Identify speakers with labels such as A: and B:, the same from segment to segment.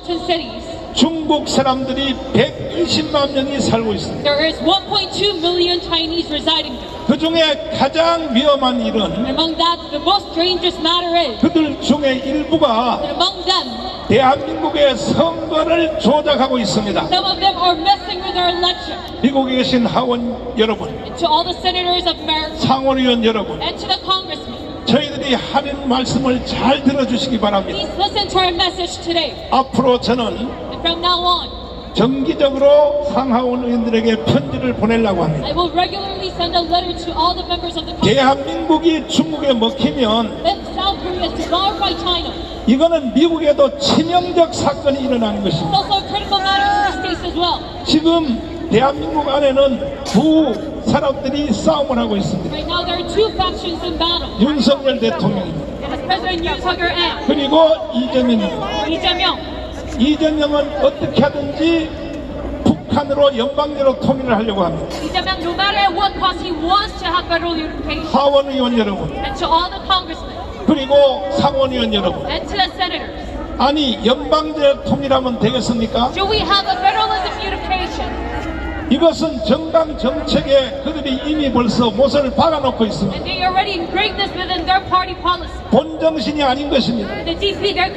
A: metropolitan cities,
B: 중국 사람들이 120만 명이 살고 있습니다.
A: there is 1.2 million Chinese residing there.
B: 그 중에 가장 위험한 일은
A: Among that, the most dangerous matter is
B: 그들 중에 일부가
A: that among them,
B: 대한민국의 선거를 조작하고 있습니다.
A: some of them are messing with our election.
B: 미국에 계신 하원 여러분,
A: And to all the senators of America
B: 상원의원 여러분,
A: and to the congressmen,
B: 저희들이 하는 말씀을 잘 들어주시기 바랍니다.
A: please listen to our message today.
B: 앞으로 저는
A: And from now on,
B: 정기적으로 상하원 의원들에게 편지를 보내려고 합니다.
A: I will regularly send a letter to all the members of the Congress.
B: 대한민국이 중국에 먹히면
A: If South Korea is devoured by China,
B: 이거는 미국에도 치명적 사건이 일어나는
A: it's
B: 것입니다.
A: also a critical matter to the states as well.
B: 지금 대한민국 안에는 두 사람들이 싸움을 하고 있습니다.
A: Right now, there are two factions in battle.
B: 윤석열 대통령입니다.
A: It is President Yoon Suk-yeol and
B: 그리고 이재명입니다.
A: Lee Jae-myung.
B: 이재명은 어떻게 하든지 북한으로 연방제로 통일을 하려고 합니다.
A: Lee Jae-myung, no matter at what cost, he wants to have federal unification.
B: 하원 의원 여러분,
A: And to all the congressmen
B: 그리고 상원 의원 여러분,
A: and to the senators,
B: 아니 연방제 통일하면 되겠습니까?
A: should we have a federalism unification?
B: 이것은 정당 정책에 그들이 이미 벌써 못을 박아놓고 있습니다.
A: And they already engraved this within their party policy.
B: 본정신이 아닌 것입니다.
A: The DP, they're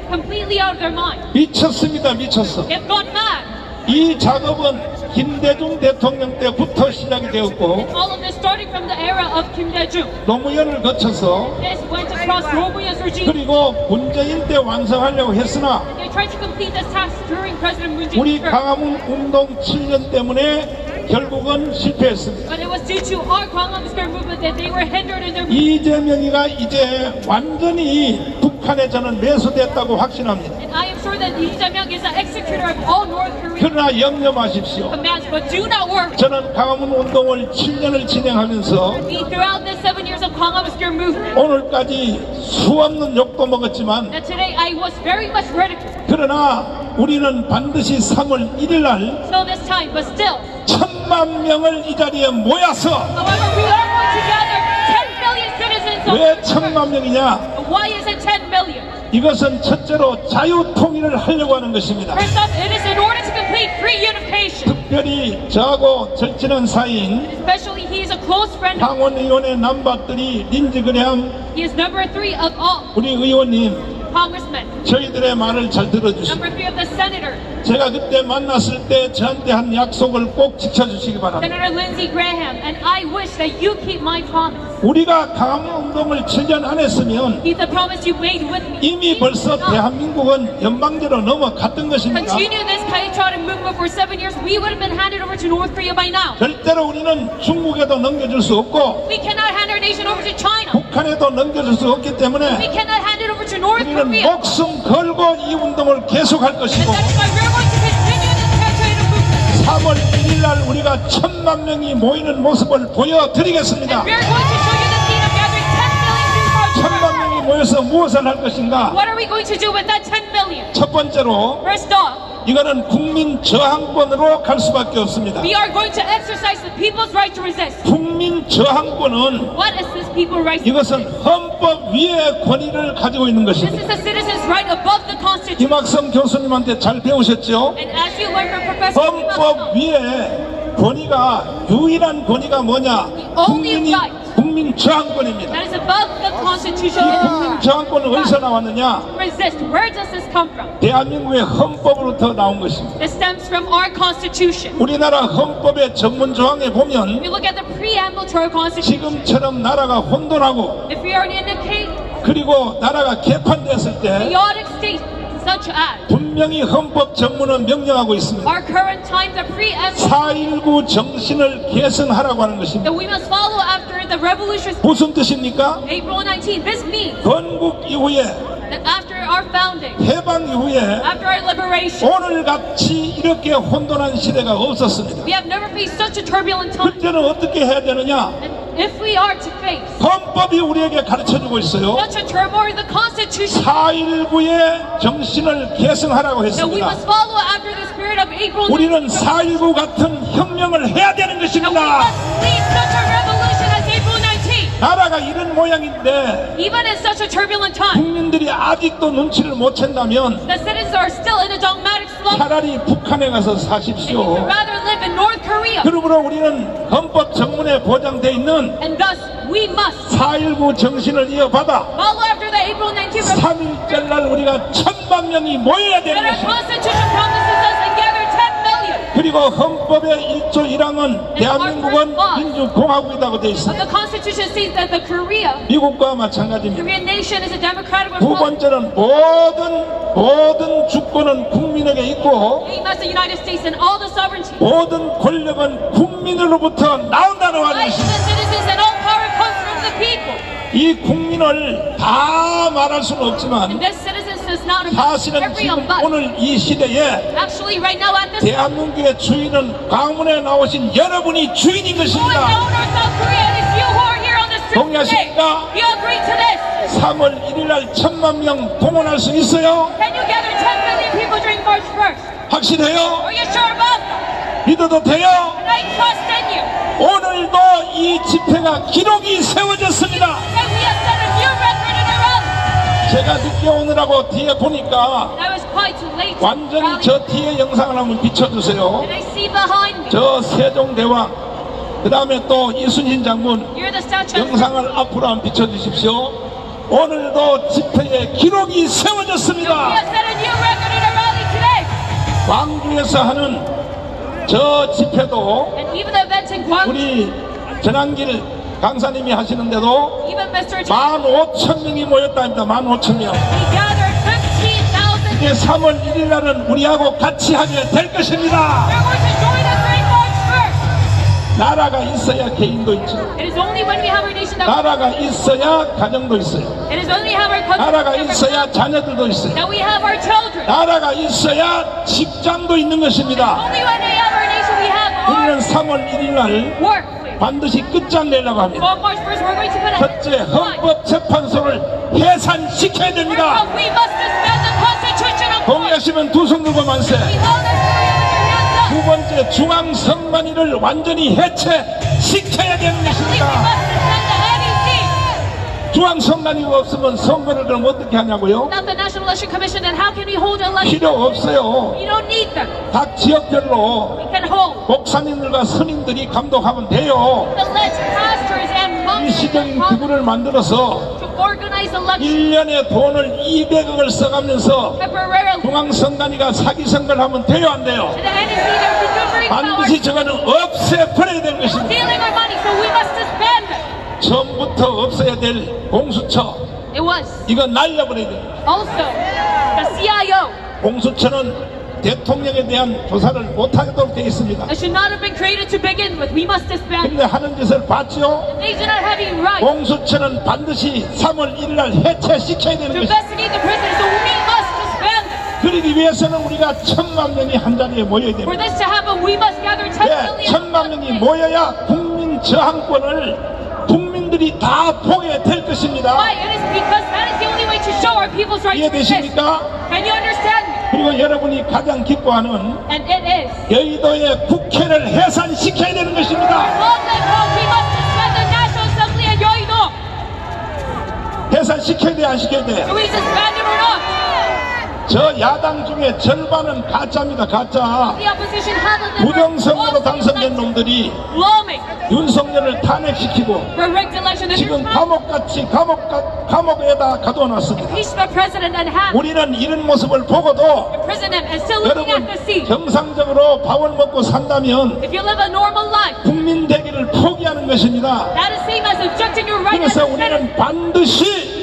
A: completely out of their mind.
B: 미쳤습니다. 미쳤어.
A: They've gone mad.
B: 이 작업은 김대중 대통령 때부터 시작이 되었고
A: All of this started from the era of Kim Dae-jung.
B: 노무현을 거쳐서
A: This went across Roh-moo-yeon's regime.
B: 그리고 문재인 때 완성하려고 했으나
A: They tried to complete this task during President Moon
B: 우리
A: Jae-in's term.
B: 광화문 운동 7년 때문에 결국은 실패했습니다.
A: But it was due to our Gwanghwamun Square movement that they were hindered in their movement.
B: 이재명이가 이제 완전히 북한에 저는 매수됐다고 확신합니다.
A: And I am sure that Lee Jae-myung is the executor of all North Korean
B: 그러나 염려 마십시오.
A: commands, but do not worry.
B: 저는 광화문 운동을 7년을 진행하면서
A: Throughout the 7 years of Gwanghwamun Square movement,
B: 오늘까지 수없는 욕도 먹었지만
A: that today I was very much ridiculed.
B: 그러나 우리는 반드시 3월 1일 날
A: So this time, but still,
B: 1,000만 명을 이 자리에 모여서
A: however, we are going to gather 10 million citizens.
B: 왜 1,000만 명이냐?
A: Why is it 10 million?
B: 이것은 첫째로 자유통일을 하려고 하는 것입니다.
A: First off, it is in order to complete free unification.
B: 특별히 저하고 절친한 사이인
A: Especially, he is a close friend.
B: 상원의원의 남박들이 린지 그레함
A: He is number 3 of all
B: 우리 의원님
A: congressmen.
B: 저희들의 말을 잘 들어주시고
A: Number 3 of the senator.
B: 제가 그때 만났을 때 저한테 한 약속을 꼭 지켜주시기 바랍니다.
A: Senator Lindsey Graham. And I wish that you keep my promise.
B: 우리가 광화문 운동을 7년 안 했으면
A: Keep the promise you made with me.
B: 이미 벌써 대한민국은 연방제로 넘어갔던 것입니다.
A: Continue this Kaitrotted movement for 7 years, we would have been handed over to North Korea by now.
B: 절대로 우리는 중국에도 넘겨줄 수 없고
A: We cannot hand our nation over to China.
B: 북한에도 넘겨줄 수 없기 때문에
A: We cannot hand it over to North
B: 우리는
A: Korea.
B: 목숨 걸고 이 운동을 계속할
A: And
B: 것이고
A: that is why we're going to continue this Kaitrotted movement.
B: 3월 1일 날 우리가 1,000만 명이 모이는 모습을 보여드리겠습니다.
A: We're going to show you the scene of gathering 10 million people.
B: 1,000만 명이 모여서 무엇을 할 것인가?
A: What are we going to do with that 10 million?
B: 첫 번째로
A: First off,
B: 이거는 국민 저항권으로 갈 수밖에 없습니다.
A: we are going to exercise the people's right to resist.
B: 국민 저항권은
A: What is this people's right?
B: 이것은 헌법 위의 권위를 가지고 있는
A: This
B: 것입니다.
A: is the citizens' right above the Constitution.
B: 김학성 교수님한테 잘 배우셨죠?
A: And as you learn from Professor
B: 헌법 위에 권위가 유일한 권위가 뭐냐? 국민 저항권입니다.
A: that is above the
B: 이
A: Constitution.
B: 국민 저항권은 어디서 나왔느냐?
A: Resist. Where does this come from?
B: 대한민국의 헌법으로부터 나온 것입니다.
A: This stems from our Constitution.
B: 우리나라 헌법의 전문 조항에 보면
A: If you look at the preamble to our Constitution,
B: 지금처럼 나라가 혼돈하고
A: if we are in a
B: 그리고 나라가 개판됐을 때
A: chaotic state such as
B: 분명히 헌법 전문은 명령하고 있습니다.
A: our current times, the preamble
B: 4.19 정신을 계승하라고 하는 것입니다.
A: that we must follow after the revolution.
B: 무슨 뜻입니까?
A: April 19th. This means
B: 건국 이후에
A: that after our founding,
B: 해방 이후에
A: after our liberation,
B: 오늘같이 이렇게 혼돈한 시대가 없었습니다.
A: we have never faced such a turbulent time.
B: 그때는 어떻게 해야 되느냐?
A: And if we are to face
B: 헌법이 우리에게 가르쳐주고 있어요.
A: such a turmoil, the Constitution
B: 4.19의 정신을 계승하라고
A: that we
B: 했습니다.
A: must follow after the spirit of April 19th.
B: 우리는 4.19 같은 혁명을 해야 되는
A: That we
B: 것입니다.
A: must lead such a revolution as April 19th.
B: 나라가 이런 모양인데
A: Even in such a turbulent time,
B: 국민들이 아직도 눈치를 못 챈다면
A: the citizens are still in a
B: 차라리 북한에 가서
A: And you
B: 사십시오.
A: would rather live in North Korea.
B: 그러므로 우리는 헌법 정문에 보장되어 있는
A: And thus, we must
B: 4.19 정신을 이어받아
A: follow after the April 19th revolution.
B: 3.1절 날 우리가 1,000만 명이 모여야
A: That
B: 되는
A: our
B: 것입니다.
A: Constitution promises us and gather 10 million.
B: 그리고 헌법의 1조 1항은 대한민국은 민주공화국이라고 되어
A: But
B: 있습니다.
A: the Constitution says that the
B: 미국과 마찬가지입니다.
A: Korean nation is a democratic
B: 두
A: republic.
B: 번째는 모든 주권은 국민에게 있고
A: Being as the United States and all the sovereignty.
B: 모든 권력은 국민으로부터 나온다는
A: Rights
B: 말입니다.
A: of the citizens and all power comes from the people.
B: 이 국민을 다 말할 수는
A: And
B: 없지만
A: this citizens does not include
B: 사실은
A: everyone,
B: 지금
A: but
B: 오늘 이 시대에
A: actually right now at this
B: 대한민국의 주인은 광문에 나오신 여러분이 주인인
A: who is the
B: 것입니다.
A: owner of South Korea, it is you who are here on the street today.
B: 동의하십니까?
A: You agree to this?
B: 3월 1일날 1,000만 명 동원할 수 있어요?
A: Can you gather 10 million people during March 1st?
B: 확실해요?
A: Are you sure about that?
B: 믿어도 돼요?
A: And I trust in you.
B: 오늘도 이 집회가 기록이 세워졌습니다.
A: And we have set a new record in our rally.
B: 제가 늦게 오느라고 뒤에 보니까
A: And I was quite late to the
B: 완전히
A: rally.
B: 저 뒤에 영상을 한번 비춰주세요.
A: And I see behind me.
B: 저 세종대왕, 그 다음에 또 이순신 장군
A: You're the statue of
B: 영상을 앞으로 한번 비춰주십시오. 오늘도 집회에 기록이
A: We
B: 세워졌습니다.
A: have set a new record in our rally today.
B: 광주에서 하는 저 집회도
A: And even the events in Guangzhou,
B: 우리 전한길 강사님이 하시는데도
A: even Mr.
B: 15,000명이 모였답니다. 15,000명.
A: We gathered 15,000.
B: 이제 3월 1일 날은 우리하고 같이 하게 될 것입니다.
A: They're going to join us during March 1st.
B: 나라가 있어야 개인도 있죠.
A: It is only when we have our nation that
B: 나라가 있어야 가정도 있어요.
A: it is only have our country
B: 나라가
A: that
B: 있어야 자녀들도 있어요.
A: we have our children.
B: 나라가 있어야 직장도 있는 것입니다.
A: Only when we have our nation we have
B: 우리는
A: our
B: 3월 1일 날
A: work.
B: 반드시 끝장내려고
A: So
B: 합니다.
A: on March 1st we're going to put a
B: 첫째, 헌법재판소를 해산시켜야 됩니다.
A: we must suspend the Constitution of court.
B: 동의하시면 두 손 들고 만세.
A: We hold this Korea with your hands up.
B: 두 번째, 중앙선관위를 완전히 해체시켜야 되는
A: Please, we
B: 것입니다.
A: must suspend the NEC.
B: 중앙선관위가 없으면 선거를 그럼 어떻게 하냐고요?
A: Without the National Election Commission, then how can we hold an election?
B: 필요 없어요.
A: We don't need them.
B: 각 지역별로
A: We can hold.
B: 목사님들과 스님들이 감독하면 돼요.
A: The alleged pastors and monks
B: 일시적인 기구를 만들어서
A: to organize elections
B: 1년에 돈을 200억을 써가면서
A: temporarily.
B: 중앙선관위가 사기 선거를 하면 돼요, 안 돼요?
A: And the NEC, their maneuvering power,
B: 반드시 저거는 없애버려야 되는 것입니다.
A: stealing our money, so we must suspend them.
B: 처음부터 없어야 될 공수처,
A: It was
B: 이거 날려버려야 돼요.
A: also the CIO
B: 공수처는 대통령에 대한 조사를 못하도록 되어 있습니다.
A: that should not have been created to begin with. We must disband.
B: 근데 하는 짓을 봤죠?
A: They do not have any right
B: 공수처는 반드시 3월 1일 날 해체시켜야 되는
A: to
B: 것입니다.
A: investigate the president, so we must disband them.
B: 그러기 위해서는 우리가 1,000만 명이 한 자리에 모여야
A: For
B: 됩니다.
A: this to happen, we must gather 10
B: 네,
A: million.
B: 1,000만 명이 모여야 국민 저항권을 국민들이 다 보게 될 것입니다.
A: Why? It is because that is the only way to show our people's right to resist.
B: 이해되십니까?
A: Can you understand me?
B: 그리고 여러분이 가장 기뻐하는
A: And it is.
B: 여의도의 국회를 해산시켜야 되는 것입니다.
A: All that vote, we must suspend the National Assembly at Yeouido.
B: 해산시켜야 돼, 안 시켜야 돼?
A: Do we suspend it or not?
B: 저 야당 중에 절반은 가짜입니다, 가짜.
A: The opposition had a
B: 부정선거로 당선된 놈들이
A: lawmakers
B: 윤석열을 탄핵시키고
A: for rigged election. And
B: 지금 감옥에다 가둬놨습니다.
A: impeach the president and have
B: 우리는 이런 모습을 보고도
A: prison him and still looking
B: 여러분
A: at the sea.
B: 정상적으로 밥을 먹고 산다면
A: If you live a normal life,
B: 국민 되기를 포기하는 것입니다.
A: that is same as objecting your right as
B: 그래서
A: a citizen.
B: 우리는 반드시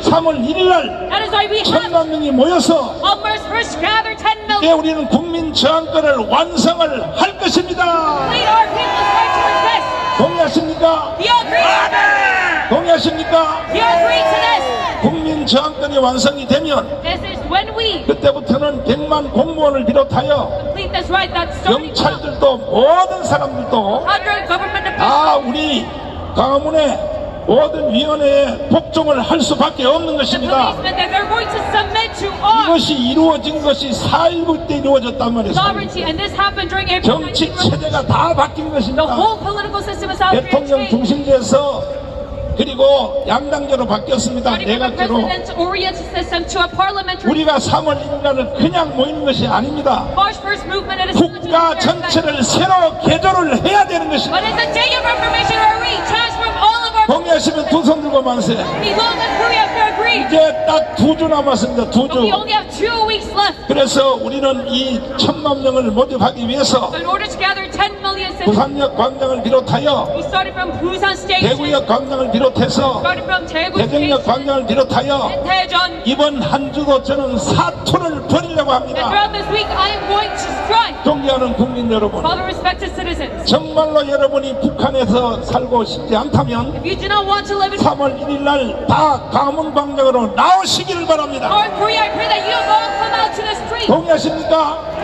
B: 3월 1일 날
A: That is why we have
B: 1,000만 명이 모여서
A: on March 1st gather 10
B: 이제
A: million.
B: 우리는 국민 저항권을 완성을 할 것입니다.
A: Lead our people's right to resist.
B: 동의하십니까?
A: Do you agree to this?
B: 동의하십니까?
A: Do you agree to this?
B: 국민 저항권이 완성이 되면
A: This is when we
B: 그때부터는 100만 공무원을 비롯하여
A: complete this right that starting from
B: 경찰들도 모든 사람들도
A: 100 government officials.
B: 다 우리 광화문의 모든 위원회에 복종을 할 수밖에 없는
A: The
B: 것입니다.
A: policemen that they're going to submit to all
B: 이것이 이루어진 것이 4.19 때 이루어졌단 말이에요.
A: sovereignty, and this happened during April
B: 정치
A: 19th.
B: 체제가 다 바뀐
A: The
B: 것입니다.
A: whole political system is out there
B: 대통령
A: changed.
B: 중심제에서 그리고 양당제로 바뀌었습니다.
A: Starting from a
B: 내각제로.
A: president-oriented system to a parliamentary.
B: 우리가 3월 1일날을 그냥 모이는 것이 아닙니다.
A: March 1st movement at a
B: 국가 전체를 새로 개조를 해야 되는 것입니다.
A: But it's a day of reformation where we transform all of our.
B: 동의하시면 두 손 들고 만세.
A: We long and Korea to agree.
B: 이제 딱 2주 남았습니다.
A: But we
B: 2주.
A: only have 2 weeks left.
B: 그래서 우리는 이 1000만 명을 모집하기 위해서
A: So in order to gather 10 million citizens,
B: 부산역 광장을 비롯하여
A: we started from Busan Station,
B: 대구역 광장을 비롯해서
A: started from Daegu
B: 대전역
A: Station,
B: 광장을 비롯하여
A: and Daejeon.
B: 이번 한 주도 저는 사투를 벌이려고
A: And
B: 합니다.
A: throughout this week, I am going to strike.
B: 존경하는 국민 여러분,
A: All the respected citizens.
B: 정말로 여러분이 북한에서 살고 싶지 않다면
A: If you do not want to live in
B: 3월 1일 날 다 광문광장으로 나오시기를 바랍니다.
A: North Korea, I pray that you all come out to the street
B: 동의하십니까?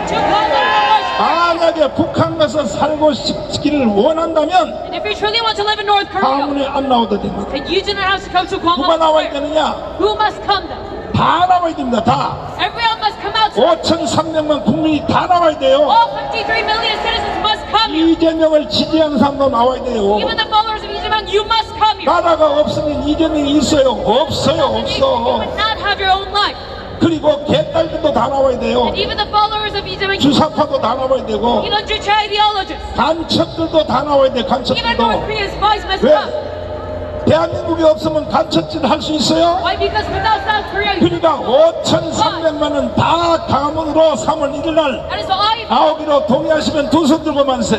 A: to call them North Korea.
B: 만약에 북한 가서 살고 싶기를 원한다면
A: And if you truly want to live in North Korea,
B: 광문에 안 나오도 됩니다.
A: then you do not have to come to
B: 누가
A: Gwangwon
B: 나와야
A: Square.
B: 되느냐?
A: Who must come then?
B: 다 나와야 됩니다. 다.
A: Everyone must come out.
B: 5,300만 국민이 다 나와야 돼요.
A: All 53 million citizens must come here.
B: 이재명을 지지하는 사람도 나와야 돼요.
A: Even the followers of Lee Jae-myung, you must come here.
B: 나라가 없으면 이재명이 있어요? 없어요.
A: You
B: 없어.
A: would not have your own life.
B: 그리고 개딸들도 다 나와야 돼요.
A: And even the followers of Lee Jae-myung,
B: 주사파도 다 나와야 되고
A: even Juche ideologists,
B: 간첩들도 다 나와야 돼.
A: even
B: 간첩들도.
A: North Korea's spies must
B: 왜?
A: come.
B: 대한민국이 없으면 간첩질 할 수 있어요?
A: Why? Because without South Korea,
B: 그러니까 5,300만은 다 강원으로 3월 1일 날
A: that is why
B: 나오기로 동의하시면 두 손 들고 만세.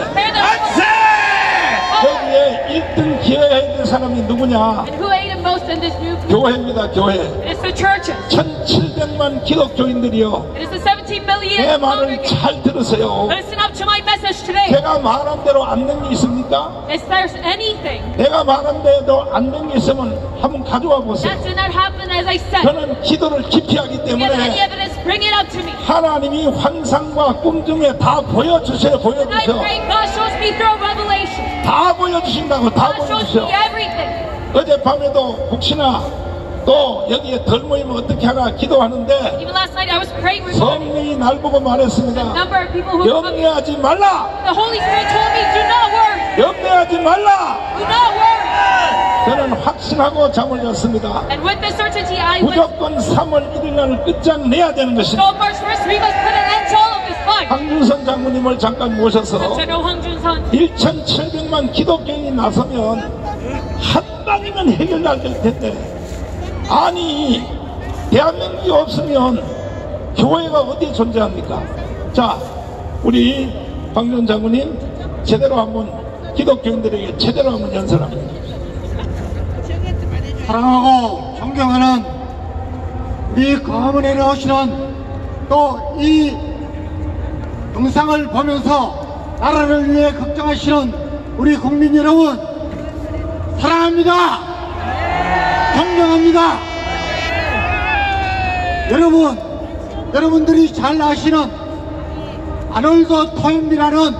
B: 여기에 1등 기여해야 될 사람이 누구냐?
A: And who ate it most in this new?
B: 교회입니다. 교회.
A: It is the churches.
B: 1,700만 기독교인들이요.
A: It is the 17 million
B: 내 말을
A: congregants.
B: 잘 들으세요.
A: Listen up to my message today.
B: 내가 말한 대로 안 된 게 있습니까?
A: If there's anything
B: 내가 말한 대로 안 된 게 있으면 한번 가져와 보세요.
A: that did not happen as I said,
B: 저는 기도를 깊이 하기
A: if you have any
B: 때문에
A: evidence, bring it up to me.
B: 하나님이 환상과 꿈 중에 다 보여주세요.
A: And I
B: 보여주세요.
A: pray God shows me through revelation.
B: 다 보여주신다고. 다
A: God shows
B: 보여주세요.
A: me everything.
B: 어젯밤에도 혹시나 또 여기에 덜 모이면 어떻게 하나 기도하는데
A: Even last night I was praying regarding
B: 성령이 날 보고
A: the
B: 말했습니다.
A: number of people who come.
B: 염려하지 말라.
A: The Holy Spirit told me, do not worry.
B: 염려하지 말라.
A: Do not worry.
B: 저는 확신하고 잠을 잤습니다.
A: And with this certainty, I went.
B: 무조건 3월 1일 날 끝장내야 되는
A: So
B: 것입니다.
A: March 1st, we must put an end to all of this fight.
B: 황준선 장모님을 잠깐 모셔서
A: General Hwang Jun-sun.
B: 1,700만 기독교인이 나서면 한 방이면 해결될 텐데 아니 대한민국이 없으면 교회가 어디에 존재합니까? 자, 우리 황준 장모님 제대로 한번 기독교인들에게 제대로 한번 연설합니다.
C: 사랑하고 존경하는 우리 광화문에 나오시는 또 이 영상을 보면서 나라를 위해 걱정하시는 우리 국민 여러분, 사랑합니다. 존경합니다. 여러분들이 잘 아시는 아놀드 토인비라는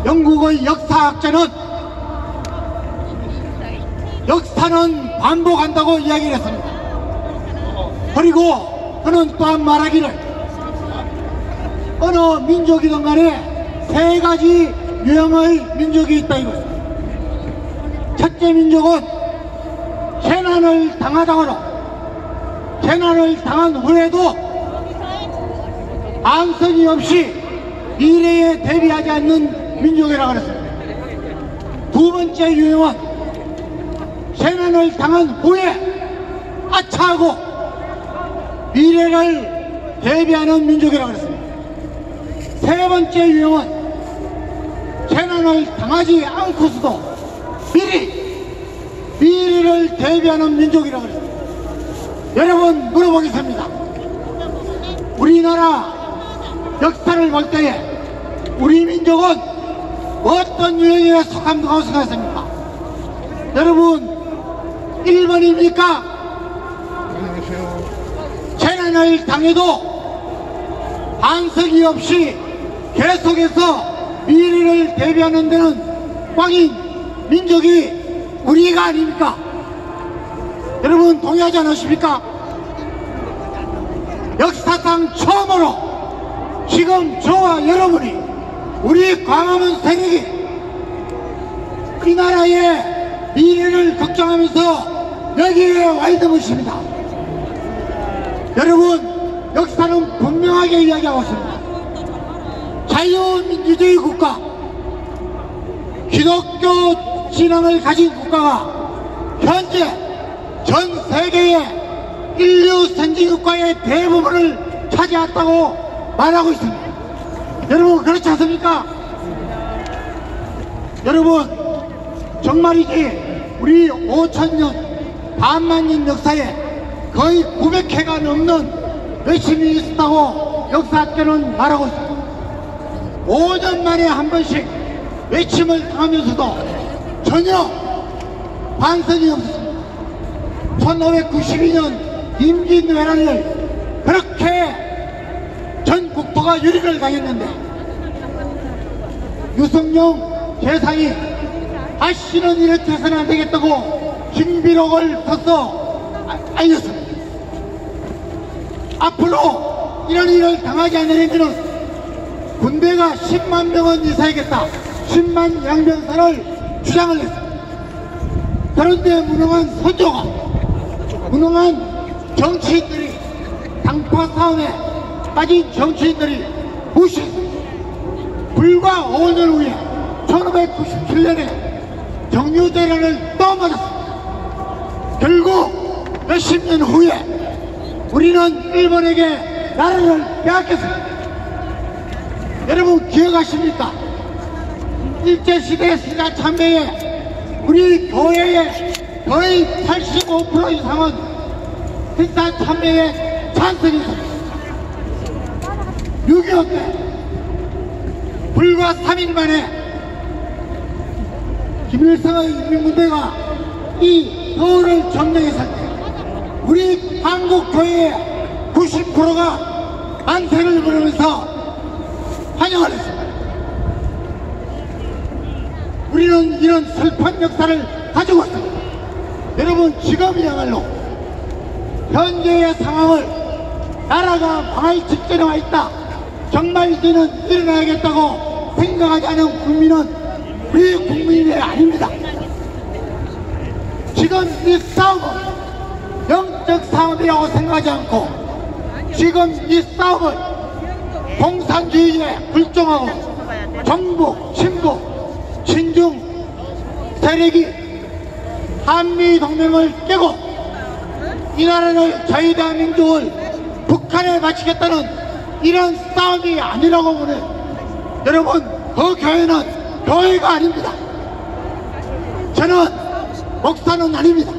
C: 영국의 역사학자는 역사는 반복한다고 이야기를 했습니다. 그리고 그는 또한 말하기를 어느 민족이든 간에 세 가지 유형의 민족이 있다 이것입니다. 첫째 민족은 재난을 당하다가도 재난을 당한 후에도 안성이 없이 미래에 대비하지 않는 민족이라고 그랬습니다. 두 번째 유형은 재난을 당한 후에 아차하고 미래를 대비하는 민족이라고 그랬습니다. 세 번째 유형은 재난을 당하지 않고서도 미래를 대비하는 민족이라고 그랬습니다. 여러분 물어보겠습니다. 우리나라 역사를 볼 때에 우리 민족은 어떤 유형에 속한다고 생각하십니까? 여러분 1번입니까? 재난을 당해도 반석이 없이 계속해서 미래를 대비하는 데는 꽝인 민족이 우리가 아닙니까? 여러분 동의하지 않으십니까? 역사상 처음으로 지금 저와 여러분이 우리 광화문 세력이 이 나라의 미래를 걱정하면서 여기에 와 있는 것입니다. 여러분, 역사는 분명하게 이야기하고 있습니다. 자유민주주의 국가, 기독교 신앙을 가진 국가가 현재 전 세계의 인류 선진국가의 대부분을 차지했다고 말하고 있습니다. 여러분, 그렇지 않습니까? 여러분, 정말이지 우리 5천년 반만년 역사에 거의 900회가 넘는 외침이 있었다고 역사학계는 말하고 있습니다. 5년 만에 한 번씩 외침을 당하면서도 전혀 반성이 없었습니다. 1592년 임진왜란을 그렇게 전 국토가 유리를 당했는데 유성룡 대상이 다시는 이렇게 해서는 안 되겠다고 징비록을 써서 알렸습니다. 앞으로 이런 일을 당하지 않는 행위는 군대가 10만 명은 이사하겠다, 10만 양병사를 주장을 했습니다. 그런데 무능한 선조가, 무능한 정치인들이, 당파 싸움에 빠진 정치인들이 무시했습니다. 불과 5년 후에 1597년에 정유대란을 또 맞았습니다. 결국 몇십 년 후에 우리는 일본에게 나라를 빼앗겼습니다. 여러분 기억하십니까? 일제시대 신사참배에 우리 교회의 거의 85% 이상은 신사참배에 찬성했습니다. 6.25 때 불과 3일 만에 김일성의 인민군대가 이 서울을 점령했을 때 우리 한국교회의 90%가 만세를 부르면서 환영을 했습니다. 우리는 이런 슬픈 역사를 가지고 있습니다. 여러분, 지금이야말로 현재의 상황을 나라가 망할 직전에 와 있다, 정말 이제는 일어나야겠다고 생각하지 않은 국민은 우리 국민이 아닙니다. 지금 이 싸움은 영적 싸움이라고 생각하지 않고 지금 이 싸움은 공산주의에 불종하고 정부, 친부, 친중 세력이 한미동맹을 깨고 이 나라를 자유대한민국을 북한에 바치겠다는 이런 싸움이 아니라고 보네요. 여러분, 그 교회는 교회가 아닙니다. 저는 목사는 아닙니다.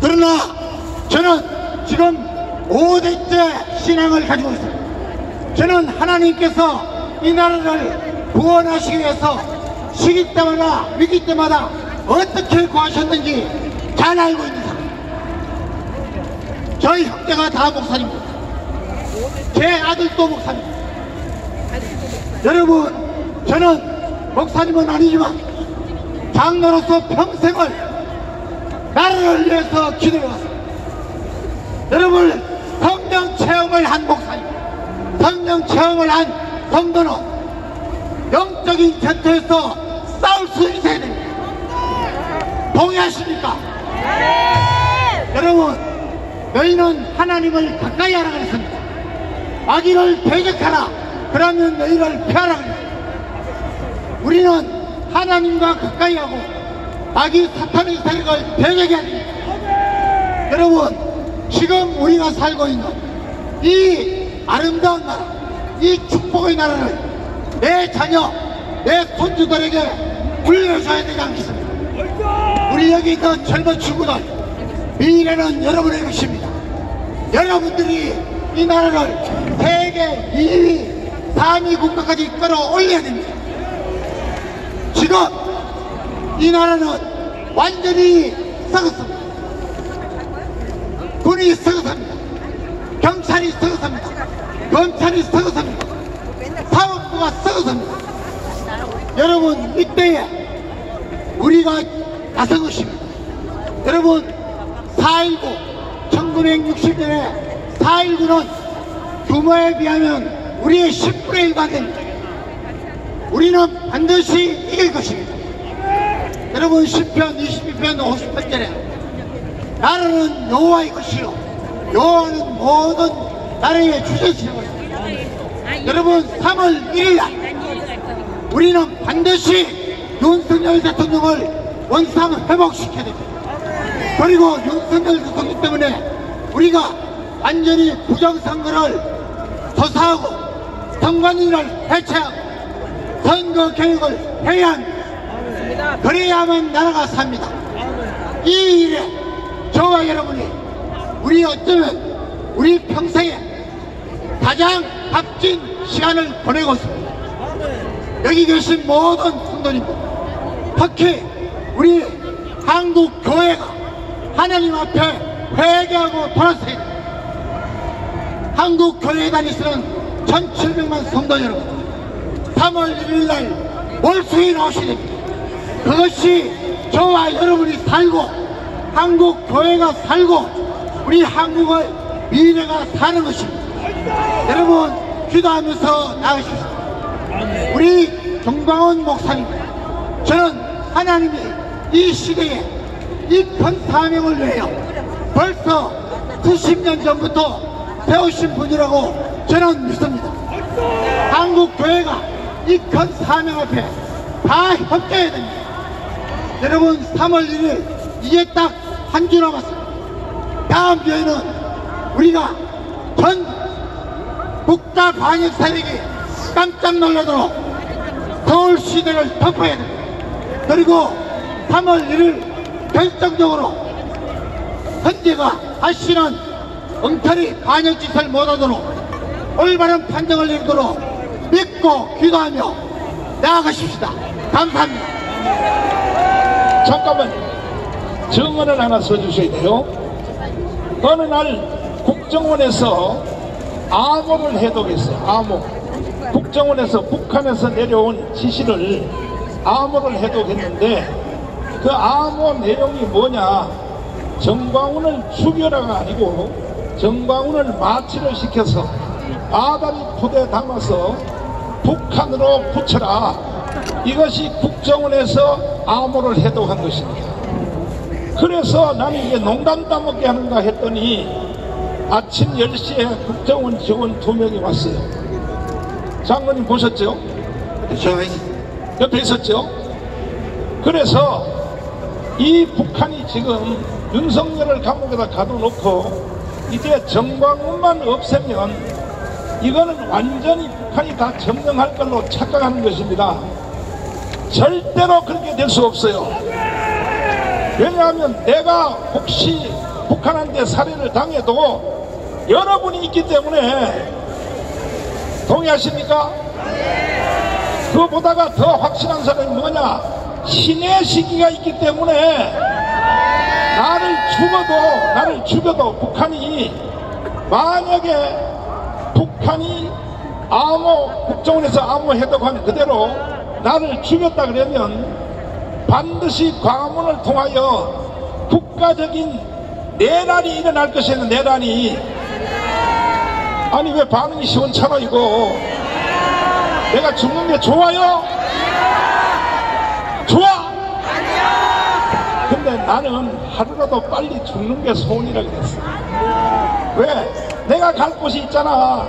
C: 그러나 저는 지금 5대째 신앙을 가지고 있습니다. 저는 하나님께서 이 나라를 구원하시기 위해서 시기 때마다 위기 때마다 어떻게 구하셨는지 잘 알고 있는 사람. 저희 형제가 다 목사입니다. 제 아들도 목사입니다. 여러분, 저는 목사님은 아니지만 장로로서 평생을 나라를 위해서 기도해왔습니다. 여러분, 성령 체험을 한 목사님, 성령 체험을 한 성도는 영적인 전투에서 싸울 수 있어야 됩니다. 동의하십니까? 네! 여러분, 너희는 하나님을 가까이 하라 그랬습니다. 마귀를 대적하라, 그러면 너희를 피하라 그랬습니다. 우리는 하나님과 가까이 하고 마귀 사탄의 세력을 대적해야 됩니다. 여러분, 지금 우리가 살고 있는 이 아름다운 나라, 이 축복의 나라를 내 자녀, 내 손주들에게 물려줘야 되지 않겠습니까? 우리 여기 있는 젊은 친구들, 미래는 여러분의 것입니다. 여러분들이 이 나라를 세계 2위, 3위 국가까지 끌어올려야 됩니다. 지금 이 나라는 완전히 썩었습니다. 군이 썩었습니다. 경찰이 썩었습니다. 검찰이 썩었습니다. 사법부가 썩었습니다. 여러분, 이때에 우리가 나선 것입니다. 여러분, 4.19, 1960년에 4.19는 규모에 비하면 우리의 10분의 1가 됩니다. 우리는 반드시 이길 것입니다. 여러분 시편 22편 50편절에 나라는 여호와의 것이요 여호와는 모든 나라의 주제시라고 했습니다. 여러분 3월 1일날 우리는 반드시 윤석열 대통령을 원상 회복시켜야 됩니다. 그리고 윤석열 대통령 때문에 우리가 완전히 부정선거를 서사하고 선관위를 해체하고 선거 개혁을 해야 합니다. 그래야만 나라가 삽니다. 이 일에 저와 여러분이 우리 어쩌면 우리 평생에 가장 값진 시간을 보내고 있습니다. 여기 계신 모든 성도님들, 특히 우리 한국 교회가 하나님 앞에 회개하고 돌아서야 됩니다. 한국 교회에 다니시는 1700만 성도 여러분, 3월 1일날 몰수에 나오셔야 됩니다. 그것이 저와 여러분이 살고 한국 교회가 살고 우리 한국의 미래가 사는 것입니다. 여러분 기도하면서 나가십시오. 우리 정광훈 목사님, 저는 하나님이 이 시대에 이 큰 사명을 위하여 벌써 수십 년 전부터 세우신 분이라고 저는 믿습니다. 한국 교회가 이 큰 사명 앞에 다 협조해야 됩니다. 여러분 3월 1일 이제 딱 한 주 남았습니다. 다음 주에는 우리가 전 국가 반역 세력이 깜짝 놀라도록 서울시대를 덮어야 됩니다. 그리고 3월 1일 결정적으로 헌재가 다시는 엉터리 반역짓을 못하도록 올바른 판정을 내리도록 믿고 기도하며 나아가십시다. 감사합니다.
B: 잠깐만 정언을 하나 써주셔야 돼요. 어느 날 국정원에서 암호를 해독했어요. 암호. 국정원에서 북한에서 내려온 지시를 암호를 해독했는데 그 암호 내용이 뭐냐, 정광훈을 죽여라가 아니고 정광훈을 마취를 시켜서 아다리 푸대에 담아서 북한으로 붙여라, 이것이 국정원에서 암호를 해독한 것입니다. 그래서 나는 이게 농담 따먹게 하는가 했더니 아침 10시에 국정원 직원 2명이 왔어요. 장관님 보셨죠? 옆에 있었죠? 그래서 이 북한이 지금 윤석열을 감옥에다 가둬놓고 이제 정광훈만 없애면 이거는 완전히 북한이 다 점령할 걸로 착각하는 것입니다. 절대로 그렇게 될 수 없어요. 왜냐하면 내가 혹시 북한한테 살해를 당해도 여러분이 있기 때문에. 동의하십니까? 그거보다가 더 확실한 사람이 뭐냐, 신의 시기가 있기 때문에 나를 죽여도 북한이 만약에 북한이 국정원에서 암호 해독한 그대로 나를 죽였다 그러면 반드시 광화문을 통하여 국가적인 내란이 일어날 것이에요. 내란이. 아니 왜 반응이 시원찮아 이거. 내가 죽는 게 좋아요? 좋아? 근데 나는 하루라도 빨리 죽는 게 소원이라고 그랬어. 왜? 내가 갈 곳이 있잖아.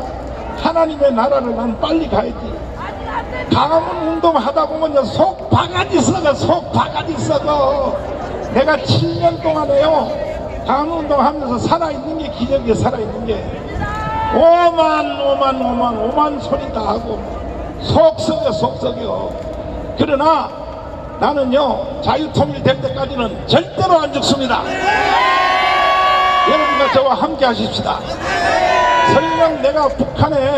B: 하나님의 나라를 난 빨리 가야지. 강화문 운동 하다 보면 속 바가지 썩어. 내가 7년 동안에요 강화문 운동 하면서 살아있는 게 기적이에요. 살아있는 게 오만 소리 다 하고 속 썩여. 그러나 나는요 자유통일 될 때까지는 절대로 안 죽습니다. 여러분과 저와 함께 하십시다. 설령 내가 북한에